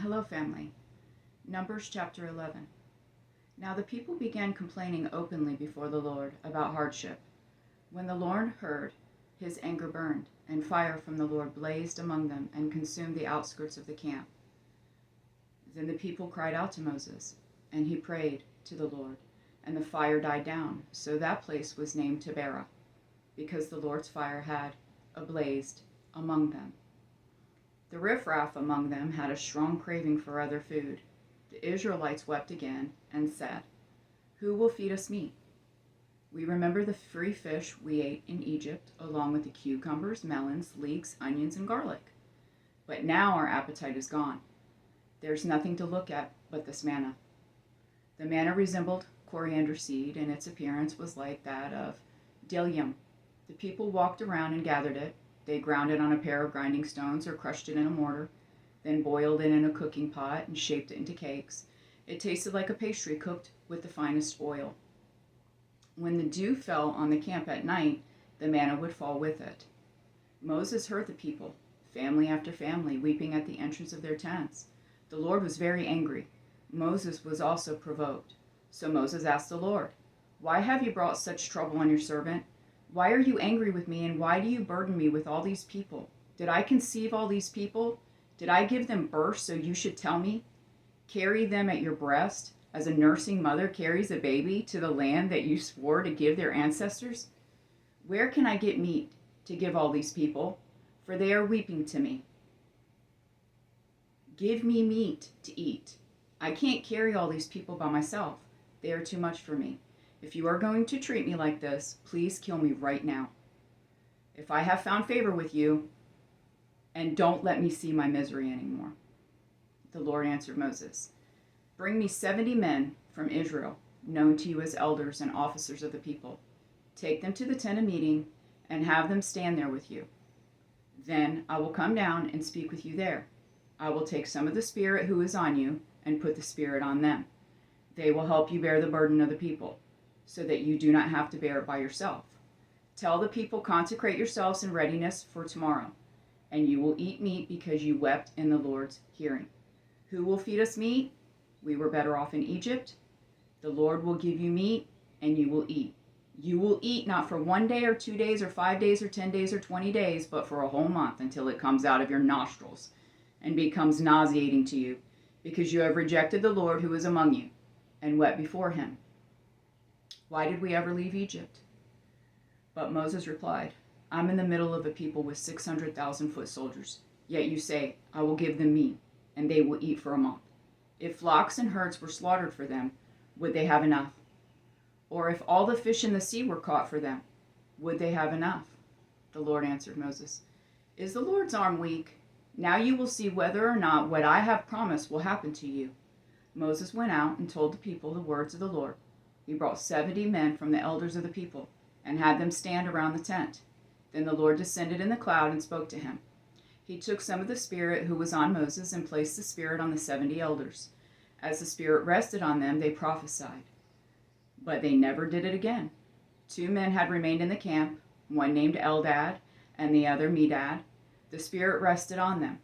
Hello, family. Numbers chapter 11. Now the people began complaining openly before the Lord about hardship. When the Lord heard, his anger burned, and fire from the Lord blazed among them and consumed the outskirts of the camp. Then the people cried out to Moses, and he prayed to the Lord, and the fire died down. So that place was named Taberah, because the Lord's fire had ablazed among them. The riffraff among them had a strong craving for other food. The Israelites wept again and said, "Who will feed us meat? We remember the free fish we ate in Egypt, along with the cucumbers, melons, leeks, onions, and garlic. But now our appetite is gone. There's nothing to look at but this manna." The manna resembled coriander seed, and its appearance was like that of bdellium. The people walked around and gathered it. They ground it on a pair of grinding stones or crushed it in a mortar, then boiled it in a cooking pot and shaped it into cakes. It tasted like a pastry cooked with the finest oil. When the dew fell on the camp at night, the manna would fall with it. Moses heard the people, family after family, weeping at the entrance of their tents. The Lord was very angry. Moses was also provoked. So Moses asked the Lord, "Why have you brought such trouble on your servant? Why are you angry with me, and why do you burden me with all these people? Did I conceive all these people? Did I give them birth so you should tell me? Carry them at your breast, as a nursing mother carries a baby to the land that you swore to give their ancestors? Where can I get meat to give all these people? For they are weeping to me. Give me meat to eat. I can't carry all these people by myself. They are too much for me. If you are going to treat me like this, please kill me right now. If I have found favor with you, and don't let me see my misery anymore." The Lord answered Moses, "Bring me 70 men from Israel, known to you as elders and officers of the people. Take them to the tent of meeting and have them stand there with you. Then I will come down and speak with you there. I will take some of the Spirit who is on you and put the Spirit on them. They will help you bear the burden of the people, so that you do not have to bear it by yourself. Tell the people, consecrate yourselves in readiness for tomorrow, and you will eat meat because you wept in the Lord's hearing. Who will feed us meat? We were better off in Egypt. The Lord will give you meat, and you will eat. You will eat not for 1 day or 2 days or 5 days or 10 days or 20 days, but for a whole month until it comes out of your nostrils and becomes nauseating to you, because you have rejected the Lord who is among you and wept before him. Why did we ever leave Egypt?" But Moses replied, "I'm in the middle of a people with 600,000 foot soldiers. Yet you say, I will give them meat, and they will eat for a month. If flocks and herds were slaughtered for them, would they have enough? Or if all the fish in the sea were caught for them, would they have enough?" The Lord answered Moses, "Is the Lord's arm weak? Now you will see whether or not what I have promised will happen to you." Moses went out and told the people the words of the Lord. He brought 70 men from the elders of the people and had them stand around the tent. Then the Lord descended in the cloud and spoke to him. He took some of the Spirit who was on Moses and placed the Spirit on the 70 elders. As the Spirit rested on them, they prophesied. But they never did it again. 2 men had remained in the camp, one named Eldad and the other Medad. The Spirit rested on them.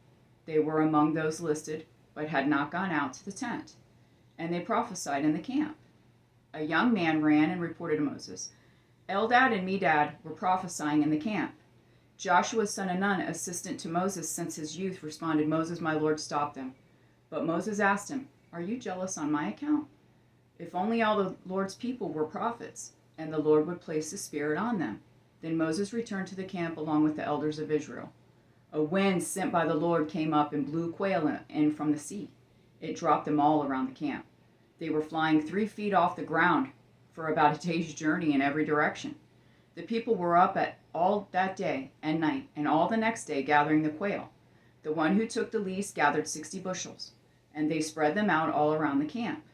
They were among those listed, but had not gone out to the tent. And they prophesied in the camp. A young man ran and reported to Moses, "Eldad and Medad were prophesying in the camp." Joshua, son of Nun, assistant to Moses since his youth, responded, "Moses, my Lord, stop them." But Moses asked him, "Are you jealous on my account? If only all the Lord's people were prophets, and the Lord would place the Spirit on them." Then Moses returned to the camp along with the elders of Israel. A wind sent by the Lord came up and blew quail in from the sea. It dropped them all around the camp. They were flying 3 feet off the ground for about a day's journey in every direction. The people were up at all that day and night, and all the next day gathering the quail. The one who took the least gathered 60 bushels, and they spread them out all around the camp.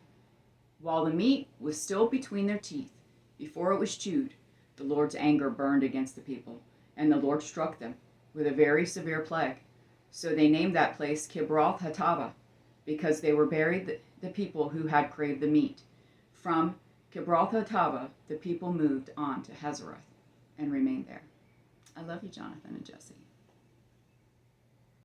While the meat was still between their teeth, before it was chewed, the Lord's anger burned against the people, and the Lord struck them with a very severe plague. So they named that place Kibroth Hattaavah, because they were buried the people who had craved the meat. From Kibroth Hattaavah, the people moved on to Hazarath and remained there. I love you, Jonathan and Jesse.